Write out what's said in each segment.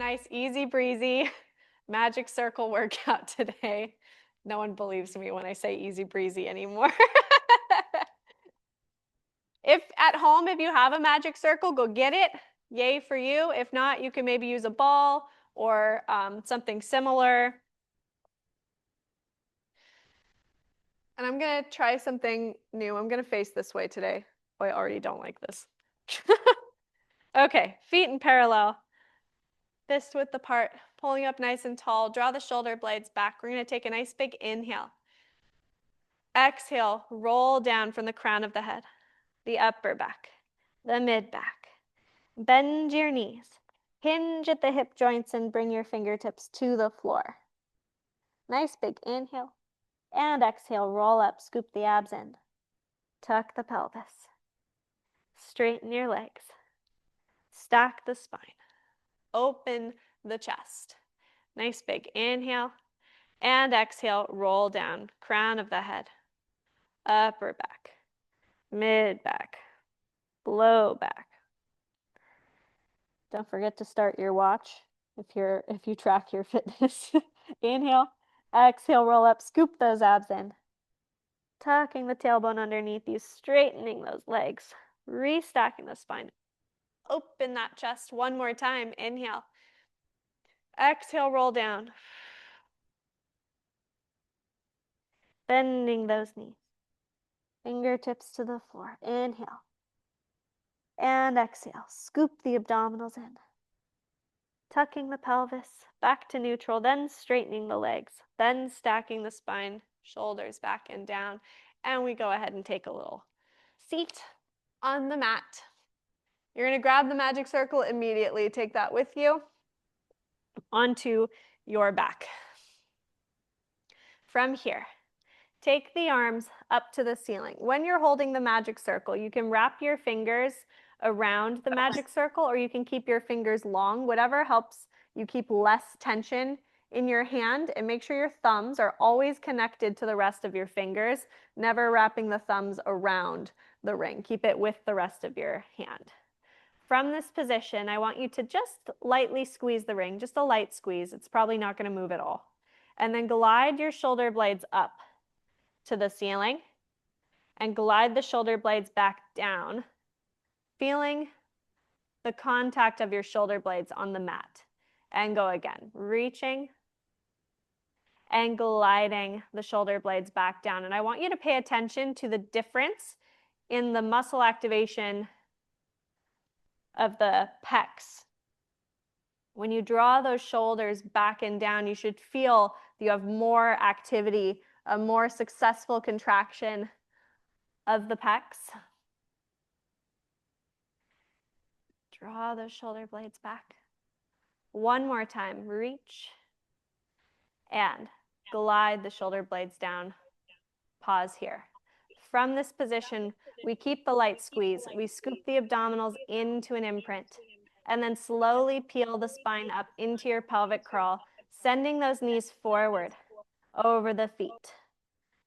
Nice, easy breezy magic circle workout today. No one believes me when I say easy breezy anymore. If at home, if you have a magic circle, go get it. Yay for you. If not, you can maybe use a ball or something similar. And I'm gonna try something new. I'm gonna face this way today. Oh, I already don't like this. Okay, feet in parallel. Fist width apart, pulling up nice and tall. Draw the shoulder blades back. We're gonna take a nice big inhale. Exhale, roll down from the crown of the head, the upper back, the mid back. Bend your knees. Hinge at the hip joints and bring your fingertips to the floor. Nice big inhale. And exhale, roll up, scoop the abs in. Tuck the pelvis. Straighten your legs. Stack the spine. Open the chest. Nice big inhale. And exhale, roll down, crown of the head. Upper back. Mid back. Low back. Don't forget to start your watch if you track your fitness. Inhale, exhale, roll up, scoop those abs in. Tucking the tailbone underneath you, straightening those legs, restacking the spine. Open that chest one more time. Inhale. Exhale, roll down. Bending those knees. Fingertips to the floor. Inhale. And exhale. Scoop the abdominals in. Tucking the pelvis back to neutral, then straightening the legs, then stacking the spine, shoulders back and down. And we go ahead and take a little seat on the mat. You're going to grab the magic circle immediately. Take that with you onto your back. From here, take the arms up to the ceiling. When you're holding the magic circle, you can wrap your fingers around the magic circle, or you can keep your fingers long, whatever helps you keep less tension in your hand, and make sure your thumbs are always connected to the rest of your fingers, never wrapping the thumbs around the ring. Keep it with the rest of your hand. From this position, I want you to just lightly squeeze the ring, just a light squeeze. It's probably not going to move at all. And then glide your shoulder blades up to the ceiling and glide the shoulder blades back down, feeling the contact of your shoulder blades on the mat. And go again, reaching and gliding the shoulder blades back down. And I want you to pay attention to the difference in the muscle activation of the pecs. When you draw those shoulders back and down, you should feel that you have more activity, a more successful contraction of the pecs. Draw those shoulder blades back. One more time, reach and glide the shoulder blades down. Pause here. From this position, we keep the light squeeze. We scoop the abdominals into an imprint and then slowly peel the spine up into your pelvic crawl, sending those knees forward over the feet.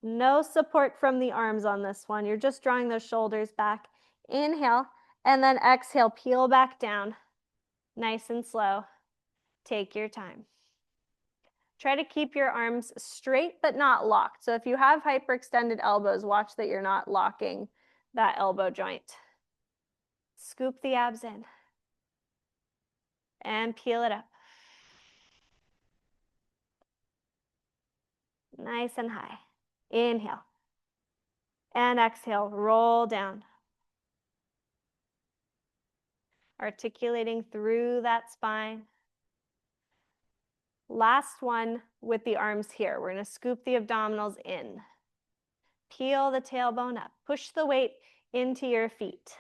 No support from the arms on this one. You're just drawing those shoulders back. Inhale, and then exhale, peel back down. Nice and slow. Take your time. Try to keep your arms straight but not locked. So if you have hyperextended elbows, watch that you're not locking that elbow joint. Scoop the abs in and peel it up. Nice and high. Inhale and exhale, roll down. Articulating through that spine. Last one with the arms here. We're going to scoop the abdominals in. Peel the tailbone up. Push the weight into your feet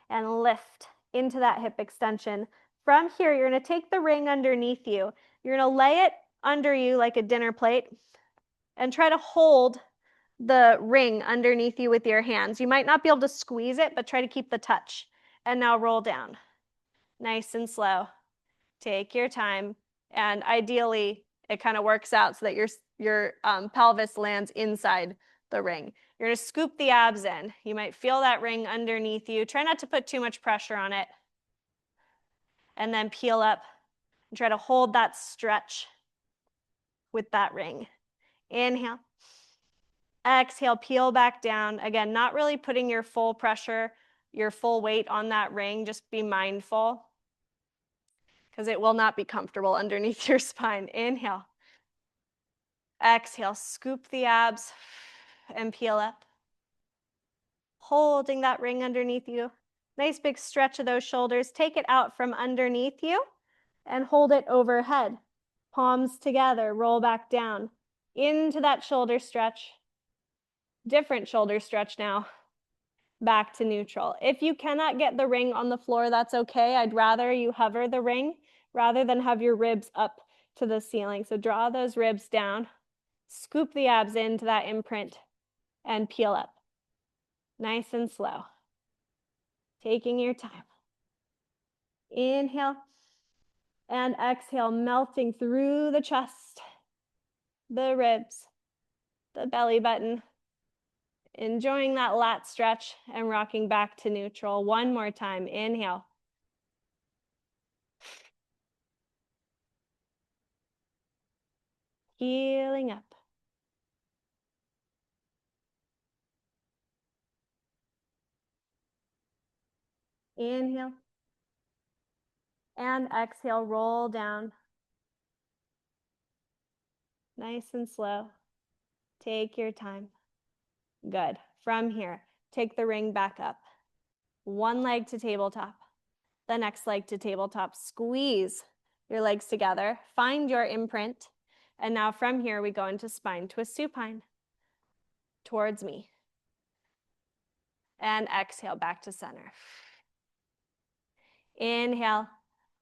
and lift into that hip extension. From here, you're going to take the ring underneath you. You're going to lay it under you like a dinner plate and try to hold the ring underneath you with your hands. You might not be able to squeeze it, but try to keep the touch. And now roll down. Nice and slow. Take your time. And ideally, it kind of works out so that your pelvis lands inside the ring. You're going to scoop the abs in. You might feel that ring underneath you. Try not to put too much pressure on it. And then peel up And try to hold that stretch with that ring. Inhale. Exhale, peel back down. Again, not really putting your full pressure, your full weight on that ring. Just be mindful because it will not be comfortable underneath your spine. Inhale. Exhale, scoop the abs and peel up. Holding that ring underneath you. Nice big stretch of those shoulders. Take it out from underneath you and hold it overhead. Palms together, roll back down into that shoulder stretch. Different shoulder stretch now. Back to neutral. If you cannot get the ring on the floor, that's okay. I'd rather you hover the ring rather than have your ribs up to the ceiling. So draw those ribs down, scoop the abs into that imprint, and peel up. Nice and slow. Taking your time. Inhale and exhale, melting through the chest, the ribs, the belly button. Enjoying that lat stretch and rocking back to neutral. One more time. Inhale. Healing up. Inhale. And exhale, roll down. Nice and slow. Take your time. Good. From here, take the ring back up. One leg to tabletop. The next leg to tabletop. Squeeze your legs together. Find your imprint. And now from here, we go into spine twist supine. Towards me. And exhale, back to center. Inhale,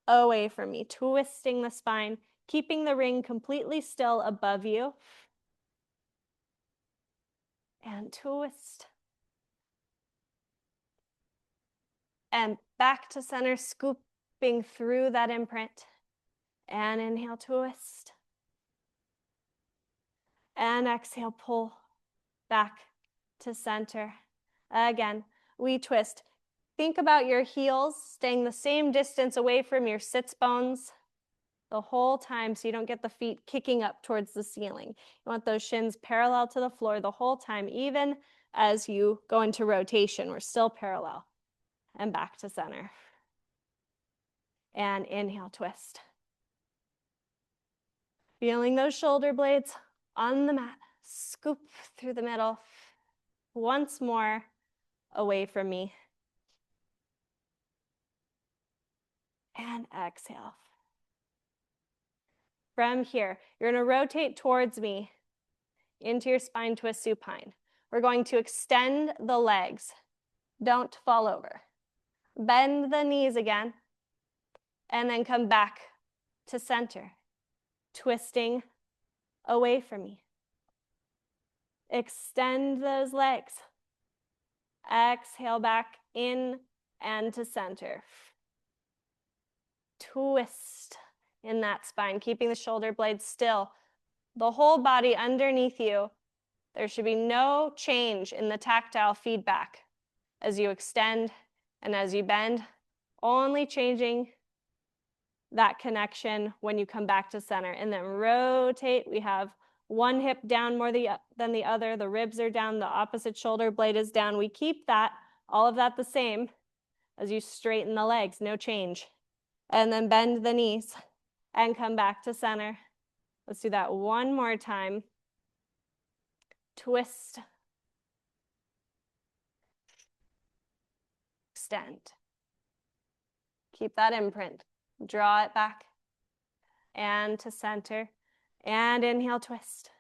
away from me, twisting the spine, keeping the ring completely still above you. And twist. And back to center, scooping through that imprint. And inhale, twist. And exhale, pull back to center. Again, we twist. Think about your heels staying the same distance away from your sits bones the whole time so you don't get the feet kicking up towards the ceiling. You want those shins parallel to the floor the whole time, even as you go into rotation. We're still parallel. And back to center. And inhale, twist. Feeling those shoulder blades on the mat. Scoop through the middle. Once more, away from me. And exhale. From here, you're going to rotate towards me into your spine twist supine. We're going to extend the legs. Don't fall over. Bend the knees again, and then come back to center, twisting away from me. Extend those legs. Exhale back in and to center. Twist in that spine, keeping the shoulder blades still. The whole body underneath you. There should be no change in the tactile feedback as you extend and as you bend, only changing that connection when you come back to center. And then rotate. We have one hip down more than the other. The ribs are down. The opposite shoulder blade is down. We keep that, all of that the same as you straighten the legs, no change. And then bend the knees and come back to center. Let's do that one more time. Twist. Extend. Keep that imprint. Draw it back and to center. And inhale, twist.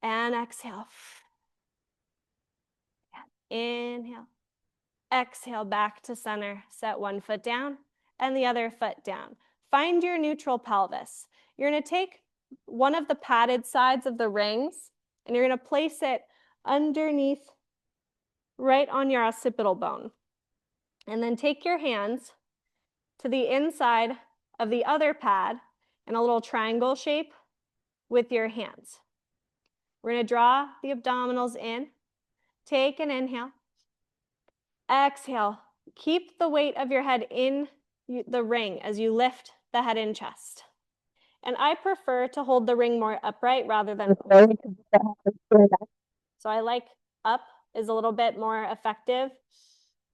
And exhale. And inhale. Exhale, back to center. Set one foot down and the other foot down. Find your neutral pelvis. You're going to take one of the padded sides of the rings and you're going to place it underneath, right on your occipital bone. And then take your hands to the inside of the other pad in a little triangle shape with your hands. We're going to draw the abdominals in. Take an inhale. Exhale. Keep the weight of your head in the ring as you lift the head and chest. And I prefer to hold the ring more upright rather than forward. So I like up is a little bit more effective.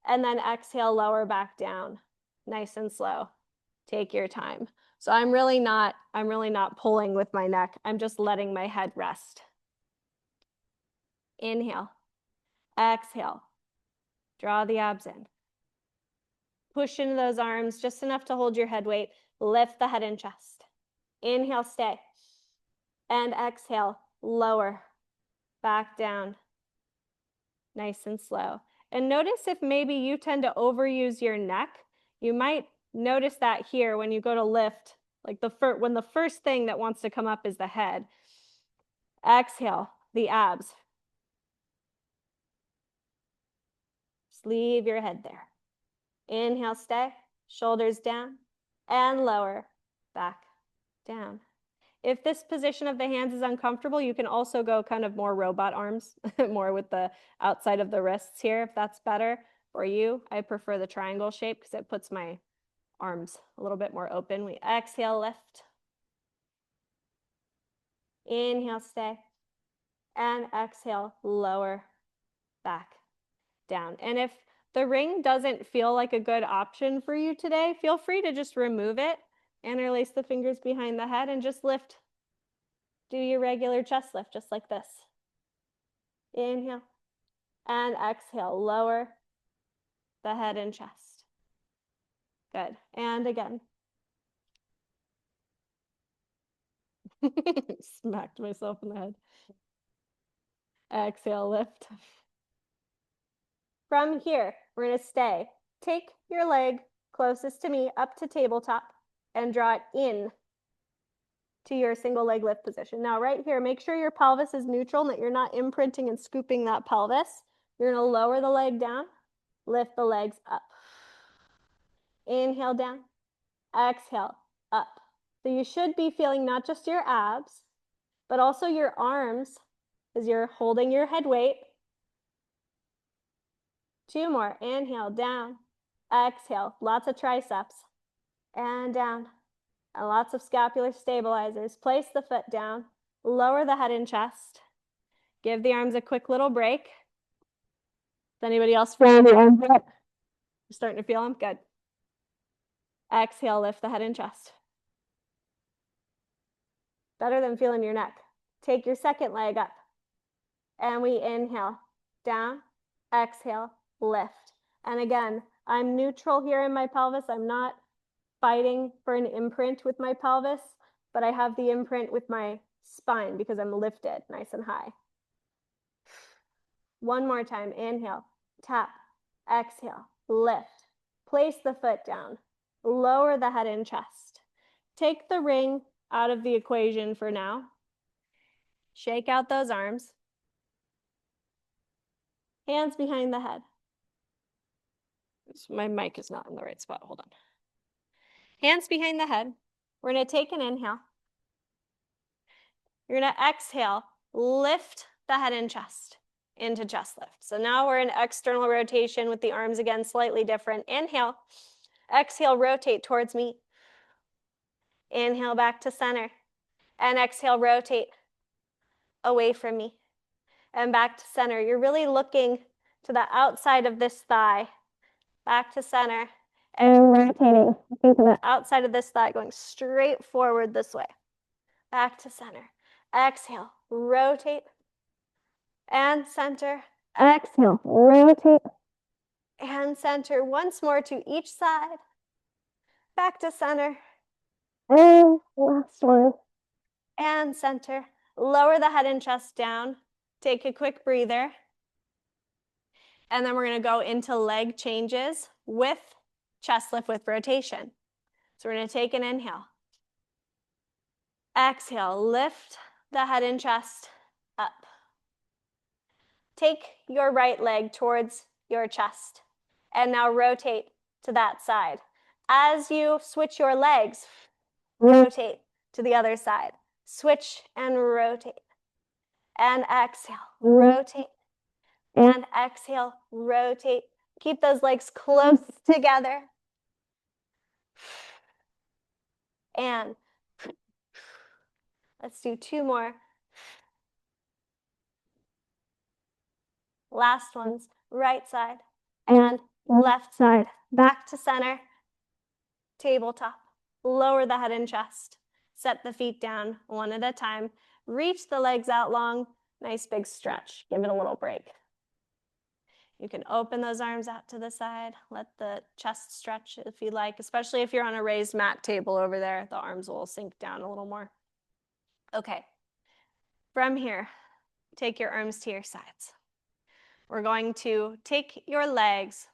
And then exhale, lower back down, nice and slow. Take your time. So I'm really not pulling with my neck. I'm just letting my head rest. Inhale, exhale, draw the abs in. Push into those arms just enough to hold your head weight. Lift the head and chest. Inhale, stay. And exhale, lower, back down. Nice and slow. And notice if maybe you tend to overuse your neck. You might notice that here when you go to lift, like when the first thing that wants to come up is the head. Exhale, the abs. Just leave your head there. Inhale, stay, shoulders down, and lower, back, down. If this position of the hands is uncomfortable, you can also go kind of more robot arms, more with the outside of the wrists here, if that's better for you. I prefer the triangle shape because it puts my arms a little bit more open. We exhale, lift. Inhale, stay. And exhale, lower, back, down. And if the ring doesn't feel like a good option for you today, feel free to just remove it and interlace the fingers behind the head and just lift. Do your regular chest lift, just like this. Inhale and exhale, lower the head and chest. Good, and again. Smacked myself in the head. Exhale, lift. From here, we're gonna stay. Take your leg closest to me up to tabletop and draw it in to your single leg lift position. Now right here, make sure your pelvis is neutral and that you're not imprinting and scooping that pelvis. You're gonna lower the leg down, lift the legs up. Inhale down, exhale, up. So you should be feeling not just your abs, but also your arms as you're holding your head weight. 2 more, inhale, down, exhale, lots of triceps, and down. And lots of scapular stabilizers. Place the foot down, lower the head and chest. Give the arms a quick little break. Is anybody else feeling the arms up? You're starting to feel them? Good. Exhale, lift the head and chest. Better than feeling your neck. Take your second leg up. And we inhale, down, exhale, lift. And again, I'm neutral here in my pelvis. I'm not fighting for an imprint with my pelvis, but I have the imprint with my spine because I'm lifted nice and high. One more time, inhale, tap, exhale, lift. Place the foot down, lower the head and chest. Take the ring out of the equation for now. Shake out those arms. Hands behind the head. My mic is not in the right spot, hold on. Hands behind the head. We're gonna take an inhale. You're gonna exhale, lift the head and chest into chest lift. So now we're in external rotation with the arms again, slightly different. Inhale, exhale, rotate towards me. Inhale back to center. And exhale, rotate away from me. And back to center. You're really looking to the outside of this thigh. Back to center. And rotating to the outside of this thigh, going straight forward this way. Back to center. Exhale, rotate. And center. Exhale, rotate. And center. Once more to each side. Back to center. And last one. And center. Lower the head and chest down. Take a quick breather. And then we're going to go into leg changes with chest lift with rotation. So we're going to take an inhale. Exhale, lift the head and chest up. Take your right leg towards your chest. And now rotate to that side. As you switch your legs, rotate to the other side. Switch and rotate. And exhale, rotate. And exhale, rotate. Keep those legs close together. and let's do 2 more. Last ones, right side and left side. Back to center, tabletop. Lower the head and chest. Set the feet down one at a time. Reach the legs out long. Nice big stretch. Give it a little break. You can open those arms out to the side. Let the chest stretch if you like, especially if you're on a raised mat table over there. The arms will sink down a little more. Okay. From here, take your arms to your sides. We're going to take your legs.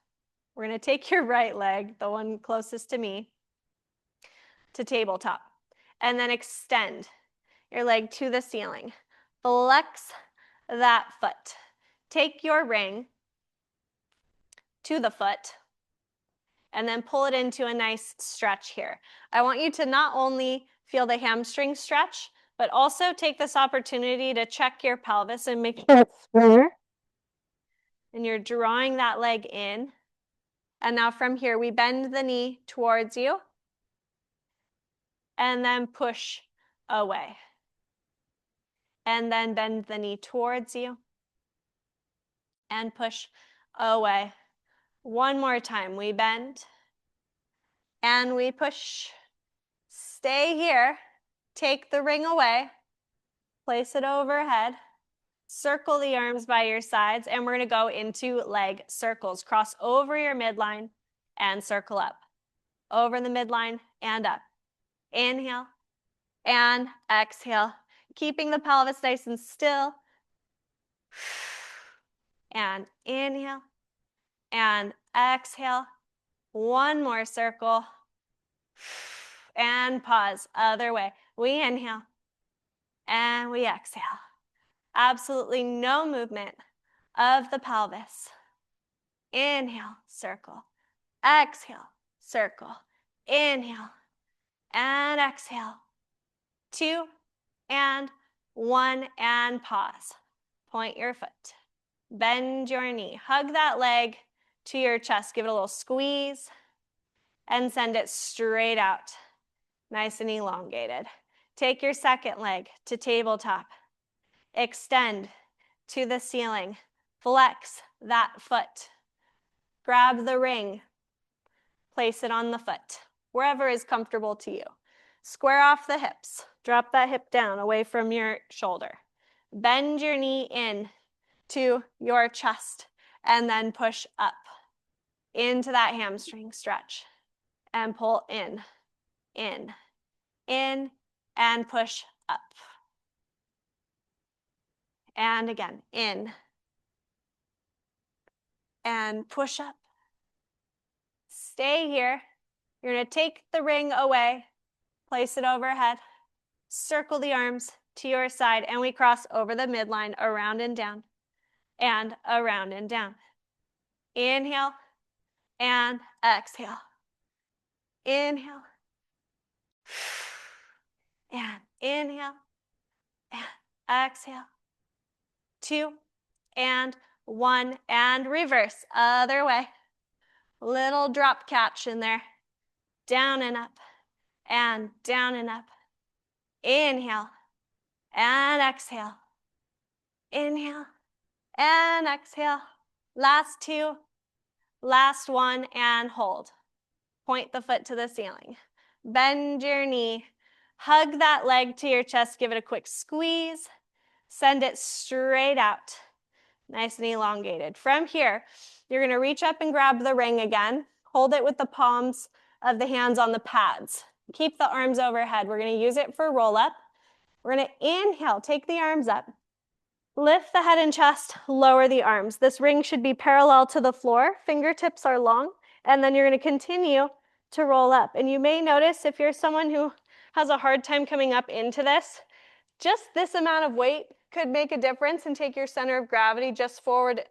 We're going to take your right leg, the one closest to me, to tabletop. And then extend your leg to the ceiling. Flex that foot. Take your ring to the foot and then pull it into a nice stretch here. I want you to not only feel the hamstring stretch, but also take this opportunity to check your pelvis and make sure it's square. And you're drawing that leg in. And now from here, we bend the knee towards you and then push away. And then bend the knee towards you and push away. One more time, we bend and we push. Stay here, take the ring away, place it overhead, circle the arms by your sides, and we're gonna go into leg circles. Cross over your midline and circle up. Over the midline and up. Inhale and exhale, keeping the pelvis nice and still. And inhale and exhale. One more circle. And pause, other way. We inhale and we exhale. Absolutely no movement of the pelvis. Inhale, circle. Exhale, circle. Inhale and exhale. 2 and 1 and pause. Point your foot. Bend your knee. Hug that leg to your chest. Give it a little squeeze and send it straight out. Nice and elongated. Take your second leg to tabletop. Extend to the ceiling. Flex that foot. Grab the ring. Place it on the foot, wherever is comfortable to you. Square off the hips. Drop that hip down away from your shoulder. Bend your knee in to your chest and then push up into that hamstring stretch and pull in, and push up. And again, in and push up. Stay here. You're going to take the ring away, place it overhead, circle the arms to your side, and we cross over the midline, around and down, and around and down. Inhale and exhale. Inhale and inhale and exhale. 2 and 1 and reverse, other way. Little drop catch in there. Down and up and down and up. Inhale and exhale. Inhale and exhale. Last 2, last 1 and hold. Point the foot to the ceiling. Bend your knee. Hug that leg to your chest. Give it a quick squeeze. Send it straight out. Nice and elongated. From here, you're going to reach up and grab the ring again. Hold it with the palms of the hands on the pads. Keep the arms overhead. We're going to use it for roll up. We're going to inhale, take the arms up. Lift the head and chest, lower the arms. This ring should be parallel to the floor. Fingertips are long. And then you're going to continue to roll up. And you may notice if you're someone who has a hard time coming up into this, just this amount of weight could make a difference and take your center of gravity just forward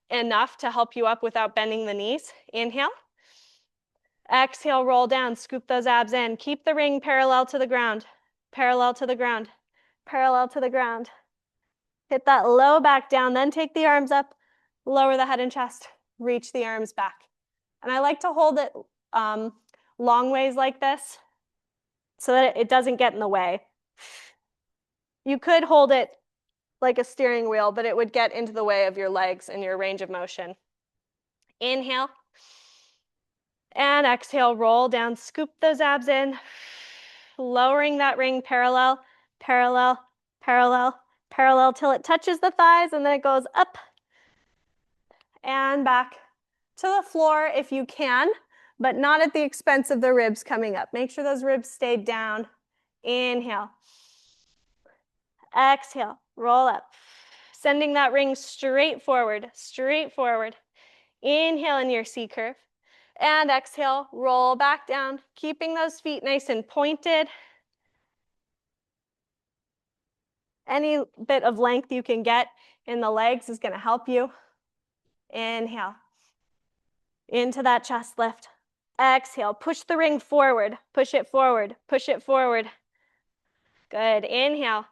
enough to help you up without bending the knees. Inhale. Exhale, roll down, scoop those abs in. Keep the ring parallel to the ground, parallel to the ground, parallel to the ground. Hit that low back down, then take the arms up, lower the head and chest, reach the arms back. And I like to hold it long ways like this so that it doesn't get in the way. You could hold it like a steering wheel, but it would get into the way of your legs and your range of motion. Inhale. And exhale, roll down, scoop those abs in, lowering that ring parallel, parallel, parallel, parallel till it touches the thighs, and then it goes up and back to the floor if you can, but not at the expense of the ribs coming up. Make sure those ribs stay down. Inhale. Exhale, roll up. Sending that ring straight forward, straight forward. Inhale in your C curve. And exhale, roll back down, keeping those feet nice and pointed. Any bit of length you can get in the legs is going to help you. Inhale. Into that chest lift. Exhale, push the ring forward, push it forward, push it forward. Good, inhale.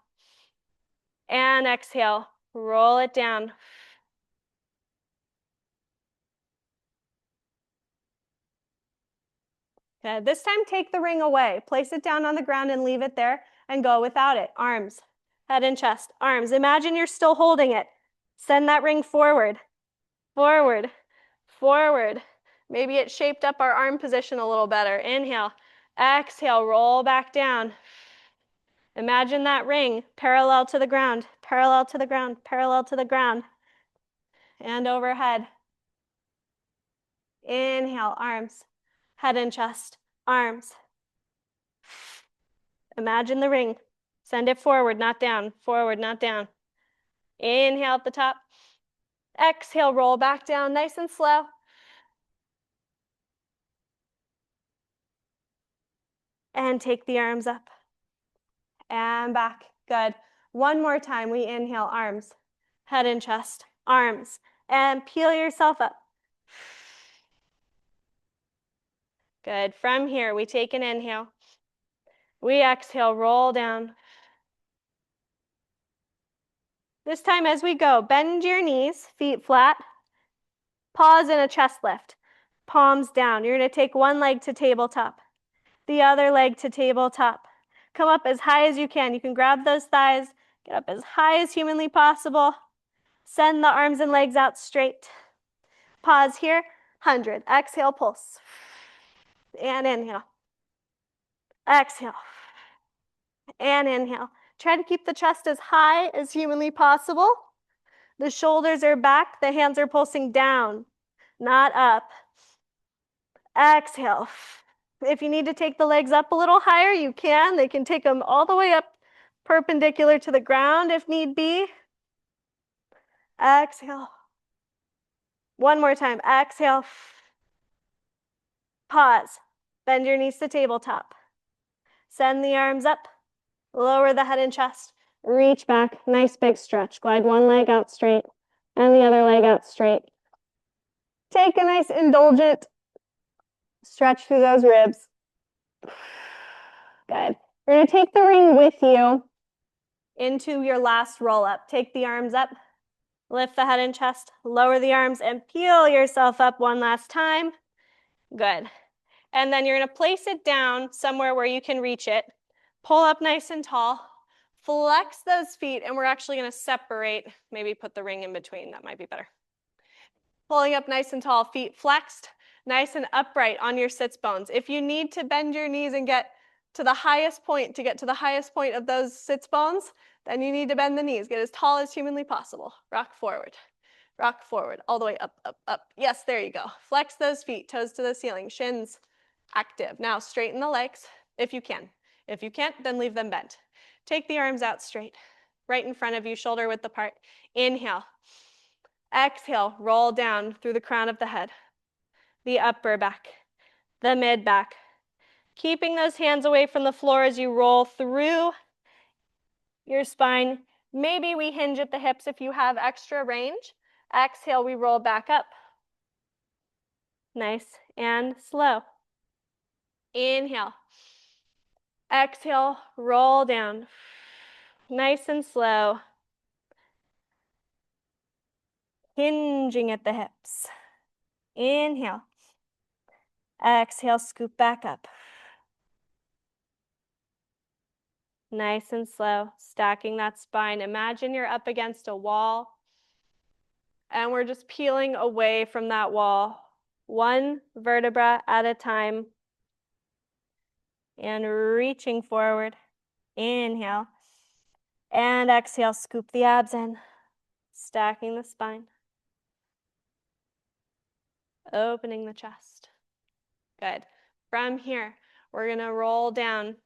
And exhale, roll it down. Good, this time take the ring away. Place it down on the ground and leave it there and go without it. Arms, head and chest, arms. Imagine you're still holding it. Send that ring forward, forward, forward. Maybe it shaped up our arm position a little better. Inhale, exhale, roll back down. Imagine that ring parallel to the ground, parallel to the ground, parallel to the ground. And overhead. Inhale, arms, head and chest, arms. Imagine the ring. Send it forward, not down, forward, not down. Inhale at the top. Exhale, roll back down, nice and slow. And take the arms up. And back, good. One more time, we inhale, arms, head and chest, arms. And peel yourself up. Good, from here, we take an inhale. We exhale, roll down. This time as we go, bend your knees, feet flat. Pause in a chest lift. Palms down. You're going to take one leg to tabletop, the other leg to tabletop. Come up as high as you can. You can grab those thighs, get up as high as humanly possible. Send the arms and legs out straight. Pause here, 100. Exhale, pulse. And inhale. Exhale. And inhale. Try to keep the chest as high as humanly possible. The shoulders are back, the hands are pulsing down, not up. Exhale. If you need to take the legs up a little higher, you can. They can take them all the way up perpendicular to the ground if need be. Exhale. One more time. Exhale. Pause. Bend your knees to tabletop. Send the arms up. Lower the head and chest. Reach back. Nice big stretch. Glide one leg out straight and the other leg out straight. Take a nice indulgent stretch through those ribs. Good. You're going to take the ring with you into your last roll up. Take the arms up. Lift the head and chest. Lower the arms and peel yourself up one last time. Good. And then you're going to place it down somewhere where you can reach it. Pull up nice and tall. Flex those feet, and we're actually going to separate. Maybe put the ring in between. That might be better. Pulling up nice and tall, feet flexed, nice and upright on your sits bones. If you need to bend your knees and get to the highest point, of those sits bones, then you need to bend the knees. Get as tall as humanly possible. Rock forward, all the way up, up, up. Yes, there you go. Flex those feet, toes to the ceiling, shins active. Now straighten the legs if you can. If you can't, then leave them bent. Take the arms out straight, right in front of you, shoulder width apart. Inhale. Exhale, roll down through the crown of the head, the upper back, the mid back. Keeping those hands away from the floor as you roll through your spine. Maybe we hinge at the hips if you have extra range. Exhale, we roll back up. Nice and slow. Inhale. Exhale, roll down. Nice and slow. Hinging at the hips. Inhale. Exhale, scoop back up. Nice and slow, stacking that spine. Imagine you're up against a wall, and we're just peeling away from that wall, one vertebra at a time, and reaching forward. Inhale, and exhale, scoop the abs in, stacking the spine, opening the chest. Good. From here, we're going to roll down.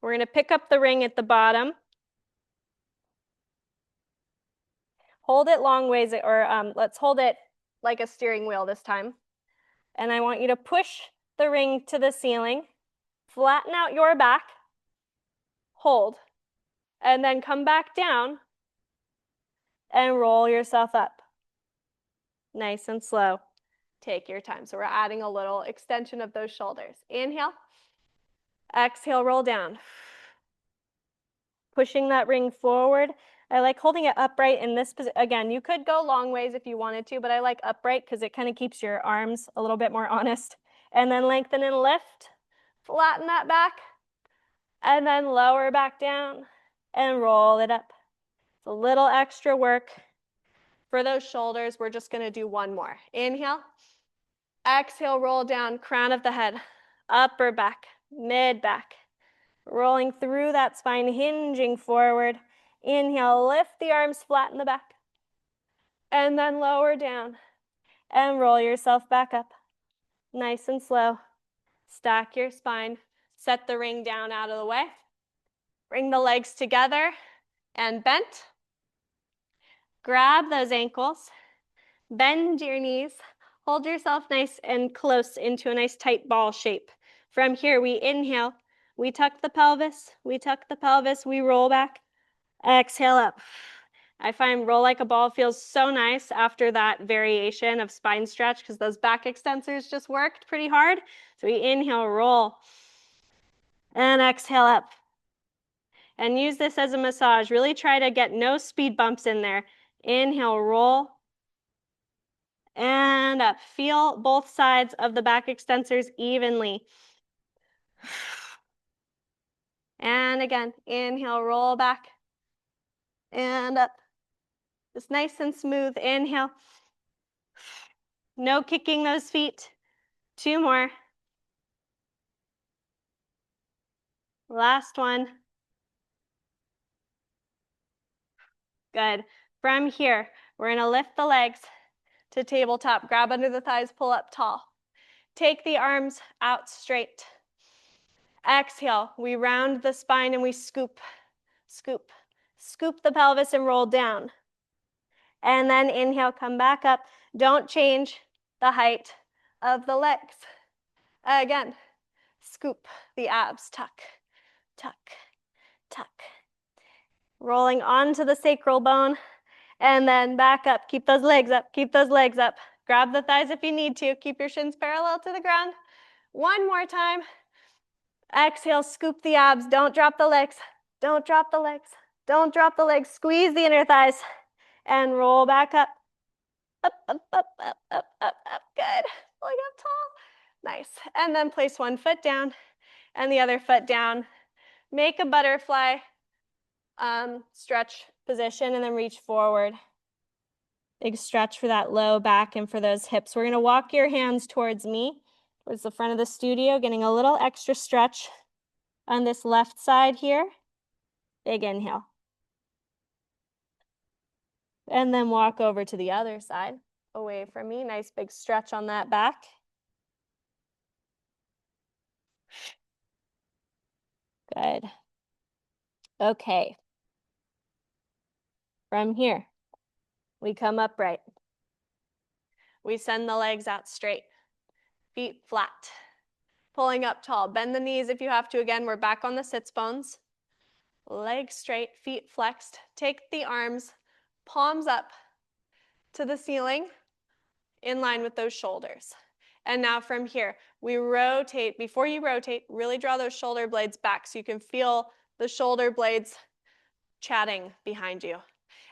We're going to pick up the ring at the bottom. Hold it long ways, or let's hold it like a steering wheel this time. And I want you to push the ring to the ceiling, flatten out your back, hold, and then come back down and roll yourself up. Nice and slow. Take your time. So we're adding a little extension of those shoulders. Inhale, exhale, roll down. Pushing that ring forward. I like holding it upright in this position. Again, you could go long ways if you wanted to, but I like upright because it kind of keeps your arms a little bit more honest. And then lengthen and lift. Flatten that back. And then lower back down and roll it up. It's a little extra work for those shoulders. We're just going to do one more. Inhale. Exhale, roll down, crown of the head, upper back, mid back. Rolling through that spine, hinging forward. Inhale, lift the arms, flatten the back. And then lower down and roll yourself back up. Nice and slow. Stack your spine. Set the ring down out of the way. Bring the legs together and bent. Grab those ankles. Bend your knees. Hold yourself nice and close into a nice tight ball shape. From here, we inhale. We tuck the pelvis, we roll back, exhale up. I find roll like a ball feels so nice after that variation of spine stretch because those back extensors just worked pretty hard. So we inhale, roll, and exhale up. And use this as a massage. Really try to get no speed bumps in there. Inhale, roll, and up. Feel both sides of the back extensors evenly. And again, inhale, roll back and up. Just nice and smooth. Inhale. No kicking those feet. 2 more. Last one. Good. From here, we're going to lift the legs to tabletop. Grab under the thighs, pull up tall. Take the arms out straight. Exhale. We round the spine and we scoop, scoop. Scoop the pelvis and roll down. And then inhale, come back up. Don't change the height of the legs. Again, scoop the abs, tuck, tuck, tuck. Rolling onto the sacral bone, and then back up. Keep those legs up, keep those legs up. Grab the thighs if you need to. Keep your shins parallel to the ground. One more time. Exhale, scoop the abs. Don't drop the legs. Don't drop the legs. Don't drop the legs. Squeeze the inner thighs and roll back up. Up, up, up, up, up, up, up. Good. Pulling up tall. Nice. And then place one foot down and the other foot down. Make a butterfly stretch position and then reach forward. Big stretch for that low back and for those hips. We're going to walk your hands towards me, towards the front of the studio, getting a little extra stretch on this left side here. Big inhale. And then walk over to the other side, away from me. Nice big stretch on that back. Good. Okay. From here, we come upright. We send the legs out straight, feet flat, pulling up tall. Bend the knees if you have to. Again, we're back on the sits bones. Legs straight, feet flexed. Take the arms, palms up to the ceiling, in line with those shoulders. And now from here, we rotate. Before you rotate, really draw those shoulder blades back so you can feel the shoulder blades chatting behind you.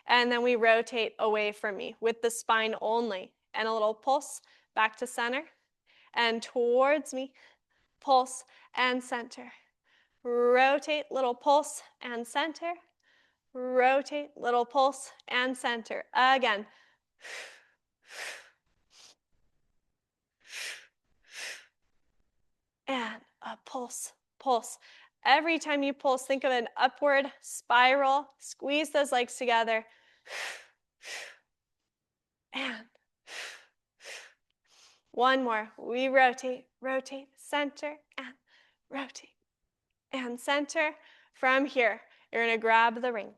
And then we rotate away from me with the spine only. And a little pulse back to center and towards me. Pulse and center. rotate, little pulse and center. Rotate, little pulse and center. Again. And a pulse, pulse. Every time you pulse, think of an upward spiral. Squeeze those legs together. And one more. We rotate, rotate, center, and rotate, and center. From here, you're going to grab the ring.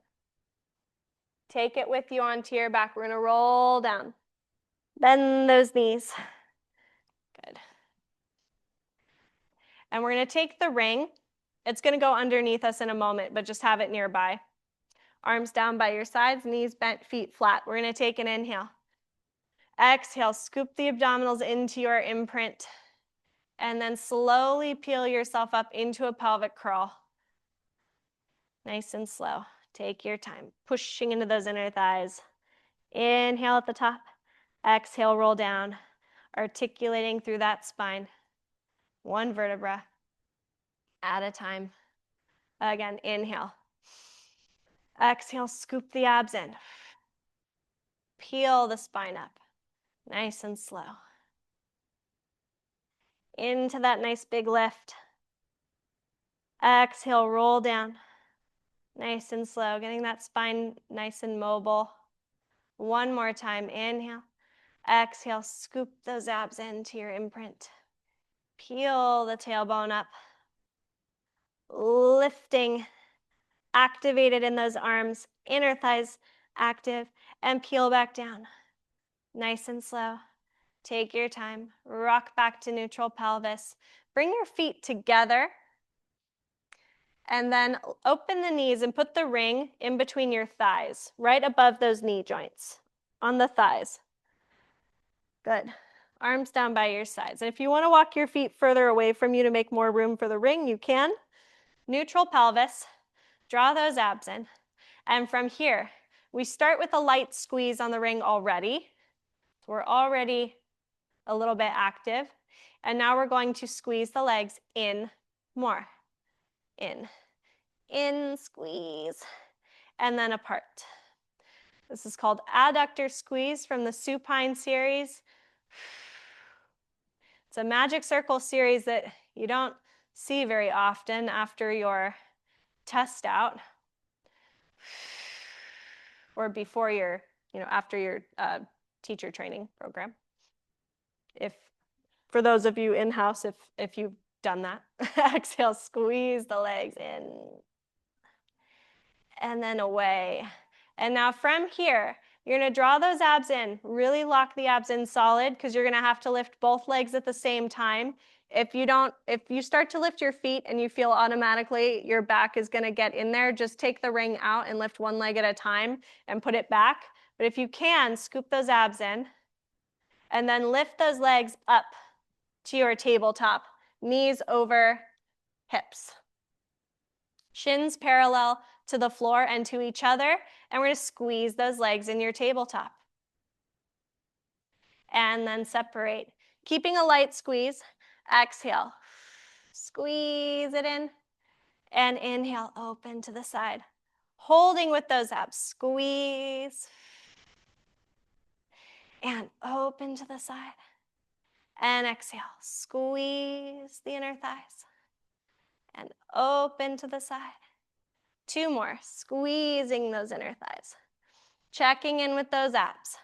Take it with you onto your back. We're going to roll down. Bend those knees. Good. And we're going to take the ring. It's going to go underneath us in a moment, but just have it nearby. Arms down by your sides, knees bent, feet flat. We're going to take an inhale. Exhale, scoop the abdominals into your imprint. And then slowly peel yourself up into a pelvic curl. Nice and slow. Take your time, pushing into those inner thighs. Inhale at the top. Exhale, roll down, articulating through that spine. One vertebra at a time. Again, inhale. Exhale, scoop the abs in. Peel the spine up. Nice and slow. Into that nice big lift. Exhale, roll down. Nice and slow, getting that spine nice and mobile. One more time, inhale. Exhale, scoop those abs into your imprint. Peel the tailbone up. Lifting, activated in those arms, inner thighs active, and peel back down. Nice and slow. Take your time. Rock back to neutral pelvis. Bring your feet together. And then open the knees and put the ring in between your thighs, right above those knee joints, on the thighs. Good. Arms down by your sides. And if you want to walk your feet further away from you to make more room for the ring, you can. Neutral pelvis. Draw those abs in. And from here, we start with a light squeeze on the ring already. So we're already a little bit active. And now we're going to squeeze the legs in more. In, squeeze, and then apart. This is called adductor squeeze from the supine series. It's a magic circle series that you don't see very often after your test out or before your, after your teacher training program. For those of you in-house, if you've done that. Exhale, squeeze the legs in. And then away. And now from here, you're going to draw those abs in. Really lock the abs in solid because you're going to have to lift both legs at the same time. If you start to lift your feet and you feel automatically your back is going to get in there, just take the ring out and lift one leg at a time and put it back. But if you can, scoop those abs in and then lift those legs up to your tabletop, knees over hips. Shins parallel to the floor and to each other, and we're going to squeeze those legs in your tabletop. And then separate. Keeping a light squeeze, exhale. Squeeze it in, and inhale, open to the side. Holding with those abs, squeeze, and open to the side. And exhale, squeeze the inner thighs, and open to the side. Two more, squeezing those inner thighs. Checking in with those abs.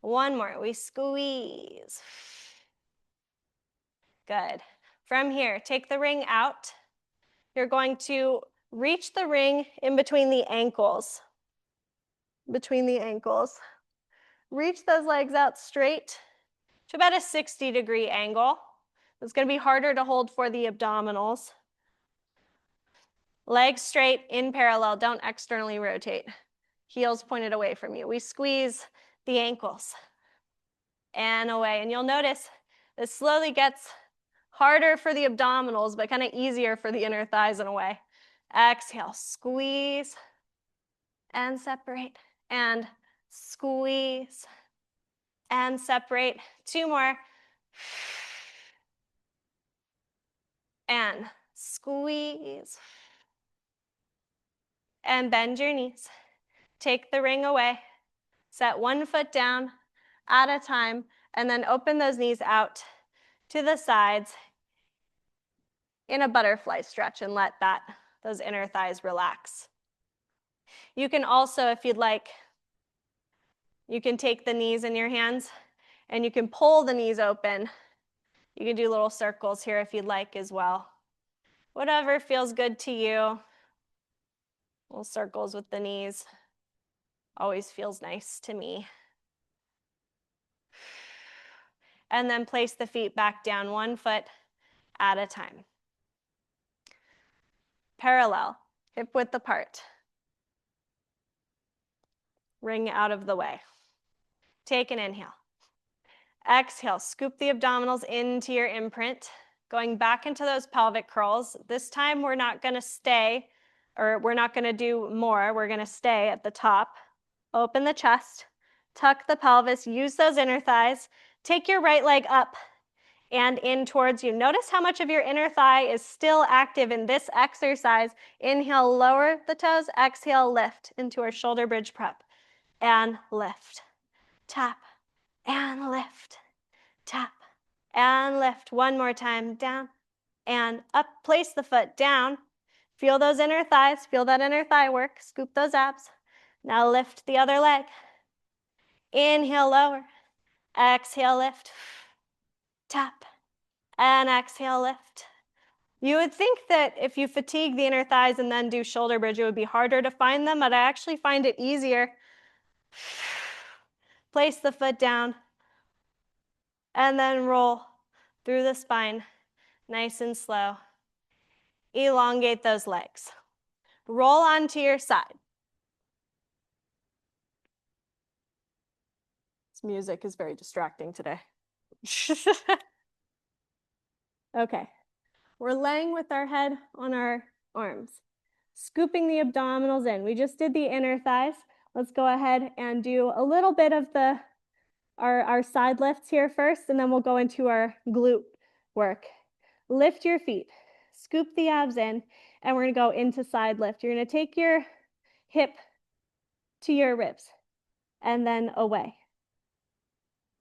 One more, we squeeze. Good. From here, take the ring out. You're going to reach the ring in between the ankles. Between the ankles. Reach those legs out straight to about a 60-degree angle. It's going to be harder to hold for the abdominals. Legs straight, in parallel, don't externally rotate. Heels pointed away from you. We squeeze the ankles and away. And you'll notice this slowly gets harder for the abdominals, but kind of easier for the inner thighs and away. Exhale, squeeze and separate and squeeze and separate. Two more. And Squeeze. And bend your knees. Take the ring away. Set one foot down at a time, and then open those knees out to the sides in a butterfly stretch and let those inner thighs relax. You can also, if you'd like, you can take the knees in your hands and you can pull the knees open. You can do little circles here if you'd like as well. Whatever feels good to you. Little circles with the knees always feels nice to me. And then place the feet back down 1 foot at a time. Parallel, hip width apart. Ring out of the way. Take an inhale. Exhale, scoop the abdominals into your imprint. Going back into those pelvic curls. This time we're not gonna stay, or we're not gonna do more. We're gonna stay at the top. Open the chest, tuck the pelvis, use those inner thighs. Take your right leg up and in towards you. Notice how much of your inner thigh is still active in this exercise. Inhale, lower the toes. Exhale, lift into our shoulder bridge prep. And lift, tap, and lift, tap, and lift. One more time, down and up. Place the foot down. Feel those inner thighs, feel that inner thigh work. Scoop those abs. Now lift the other leg. Inhale, lower. Exhale, lift, tap, and exhale, lift. You would think that if you fatigue the inner thighs and then do shoulder bridge, it would be harder to find them, but I actually find it easier. Place the foot down and then roll through the spine, nice and slow. Elongate those legs. Roll onto your side. This music is very distracting today. Okay, we're laying with our head on our arms, scooping the abdominals in. We just did the inner thighs. Let's go ahead and do a little bit of our side lifts here first, and then we'll go into our glute work. Lift your feet, scoop the abs in, and we're gonna go into side lift. You're gonna take your hip to your ribs and then away.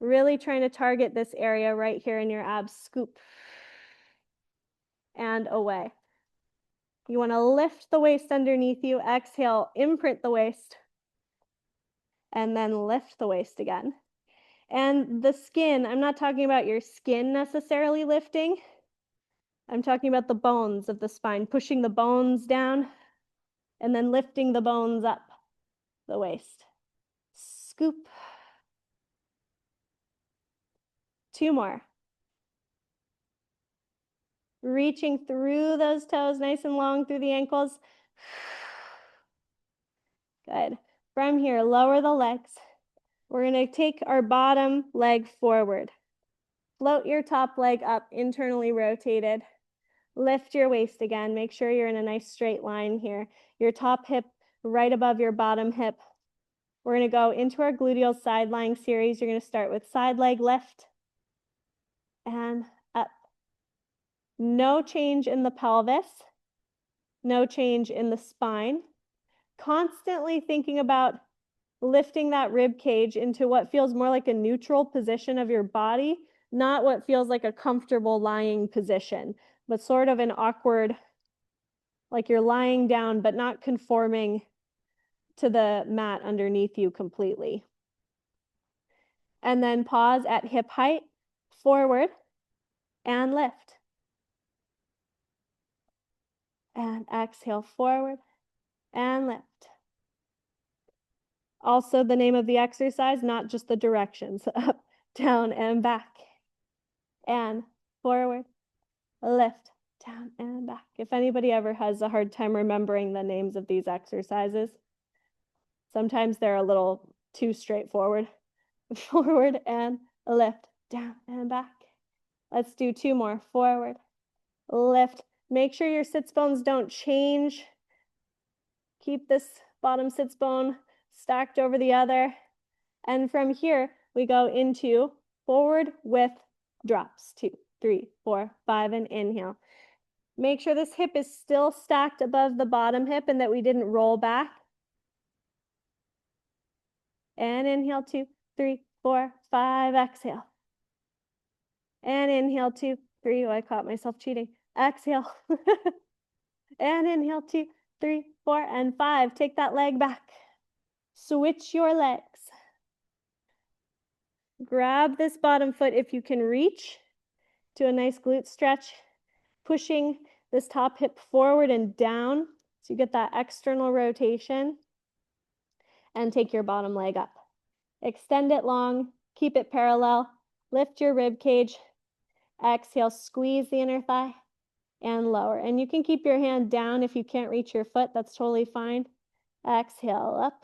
Really trying to target this area right here in your abs. Scoop and away. You wanna lift the waist underneath you. Exhale, imprint the waist, and then lift the waist again. And the skin, I'm not talking about your skin necessarily lifting. I'm talking about the bones of the spine, pushing the bones down and then lifting the bones up the waist. Scoop. 2 more. Reaching through those toes nice and long through the ankles. Good. From here, lower the legs. We're gonna take our bottom leg forward. Float your top leg up, internally rotated. Lift your waist again. Make sure you're in a nice straight line here. Your top hip right above your bottom hip. We're gonna go into our gluteal side lying series. You're gonna start with side leg lift and up. No change in the pelvis, no change in the spine. Constantly thinking about lifting that rib cage into what feels more like a neutral position of your body, not what feels like a comfortable lying position, but sort of an awkward, like you're lying down but not conforming to the mat underneath you completely. And then pause at hip height, forward, and lift. And exhale, forward, and lift. Also the name of the exercise, not just the directions, up, down, and back. And forward, lift, down, and back. If anybody ever has a hard time remembering the names of these exercises, sometimes they're a little too straightforward. Forward and lift, down and back. Let's do 2 more. Forward, lift. Make sure your sits bones don't change. Keep this bottom sits bone stacked over the other. And from here, we go into forward with drops. 2, 3, 4, 5, and inhale. Make sure this hip is still stacked above the bottom hip and that we didn't roll back. And inhale, 2, 3, 4, 5, exhale. And inhale, 2, 3, oh, I caught myself cheating. Exhale. And inhale, 2, 3, 4, and 5. Take that leg back. Switch your legs. Grab this bottom foot if you can reach to a nice glute stretch, pushing this top hip forward and down so you get that external rotation, and take your bottom leg up. Extend it long, keep it parallel, lift your rib cage, exhale, squeeze the inner thigh, and lower. And you can keep your hand down if you can't reach your foot, that's totally fine. Exhale up,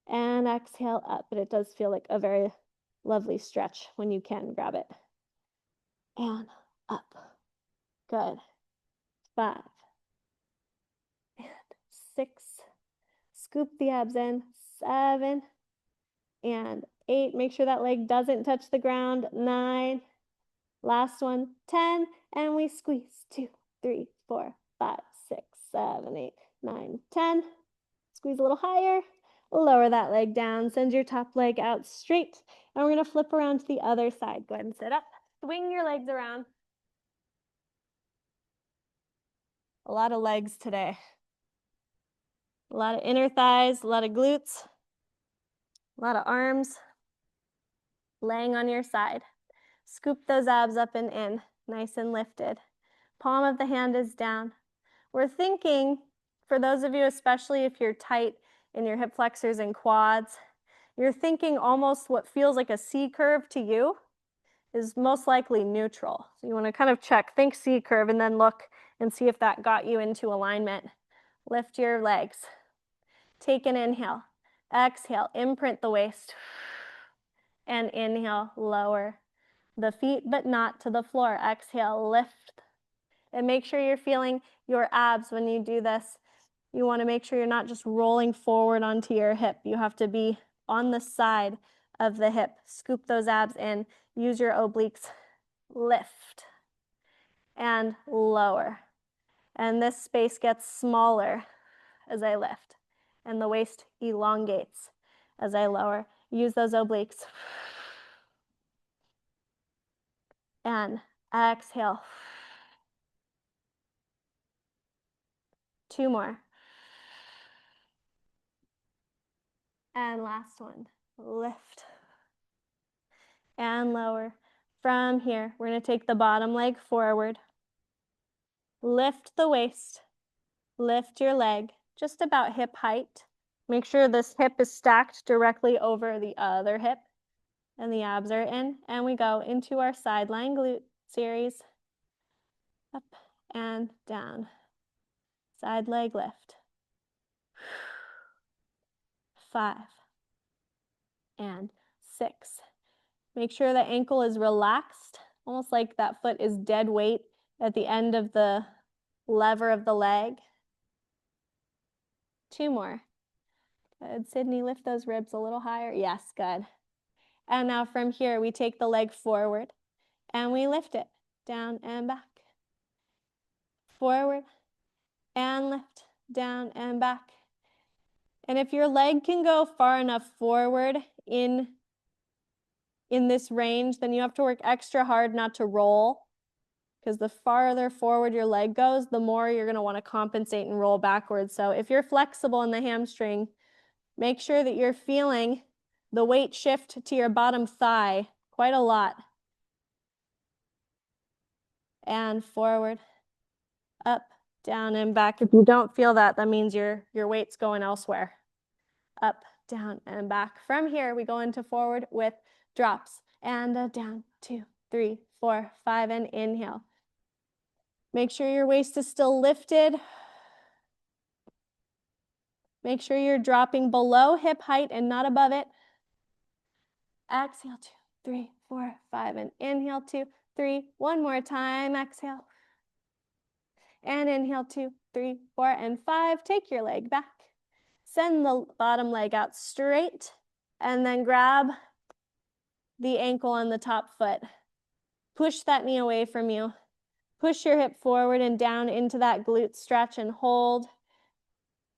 and exhale up, but it does feel like a very lovely stretch when you can grab it. And up. Good. 5 and 6. Scoop the abs in. 7 and 8. Make sure that leg doesn't touch the ground. 9. Last one. 10. And we squeeze. 2, 3, 4, 5, 6, 7, 8, 9, 10. Squeeze a little higher. Lower that leg down. Send your top leg out straight. And we're going to flip around to the other side. Go ahead and sit up. Swing your legs around. A lot of legs today. A lot of inner thighs, a lot of glutes, a lot of arms. Laying on your side. Scoop those abs up and in, nice and lifted. Palm of the hand is down. We're thinking, for those of you, especially if you're tight in your hip flexors and quads, you're thinking almost what feels like a C curve to you is most likely neutral. So you want to kind of check, think C curve, and then look and see if that got you into alignment. Lift your legs. Take an inhale. Exhale, imprint the waist. And inhale, lower the feet, but not to the floor. Exhale, lift. And make sure you're feeling your abs when you do this. You want to make sure you're not just rolling forward onto your hip. You have to be on the side of the hip. Scoop those abs in. Use your obliques. Lift. And lower. And this space gets smaller as I lift. And the waist elongates as I lower. Use those obliques. And exhale. 2 more. And last one. Lift. And lower. From here, we're going to take the bottom leg forward. Lift the waist. Lift your leg just about hip height. Make sure this hip is stacked directly over the other hip. And the abs are in. And we go into our sideline glute series. Up and down. Side leg lift. 5 and 6. Make sure the ankle is relaxed, almost like that foot is dead weight at the end of the lever of the leg. 2 more. Good. Sydney, lift those ribs a little higher. Yes, good. And now from here, we take the leg forward and we lift it down and back. Forward and lift, down and back. And if your leg can go far enough forward in this range, then you have to work extra hard not to roll, because the farther forward your leg goes, the more you're going to want to compensate and roll backwards. So if you're flexible in the hamstring, make sure that you're feeling the weight shift to your bottom thigh quite a lot. And forward, up, down, and back. If you don't feel that, that means your weight's going elsewhere. Up, down, and back. From here, we go into forward with drops. And down, 2, 3, 4, 5, and inhale. Make sure your waist is still lifted. Make sure you're dropping below hip height and not above it. Exhale, 2, 3, 4, 5, and inhale, 2, 3. One more time, exhale. And inhale, 2, 3, 4, and 5. Take your leg back. Send the bottom leg out straight, and then grab the ankle on the top foot. Push that knee away from you. Push your hip forward and down into that glute stretch and hold,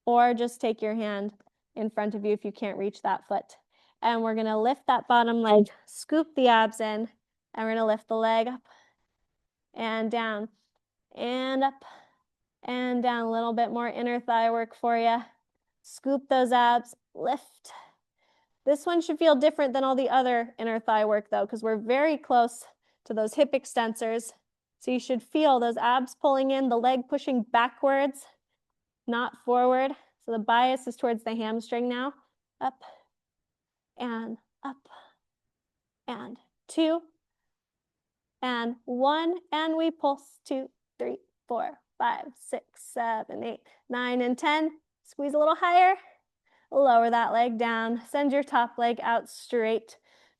or just take your hand in front of you if you can't reach that foot. And we're gonna lift that bottom leg, scoop the abs in, and we're gonna lift the leg up and down and up and down. A little bit more inner thigh work for you. Scoop those abs, lift. This one should feel different than all the other inner thigh work though, because we're very close to those hip extensors. So you should feel those abs pulling in, the leg pushing backwards, not forward. So the bias is towards the hamstring now. Up and 2 and 1, and we pulse 2, 3, 4, 5, 6, 7, 8, 9, and 10. Squeeze a little higher. Lower that leg down. Send your top leg out straight.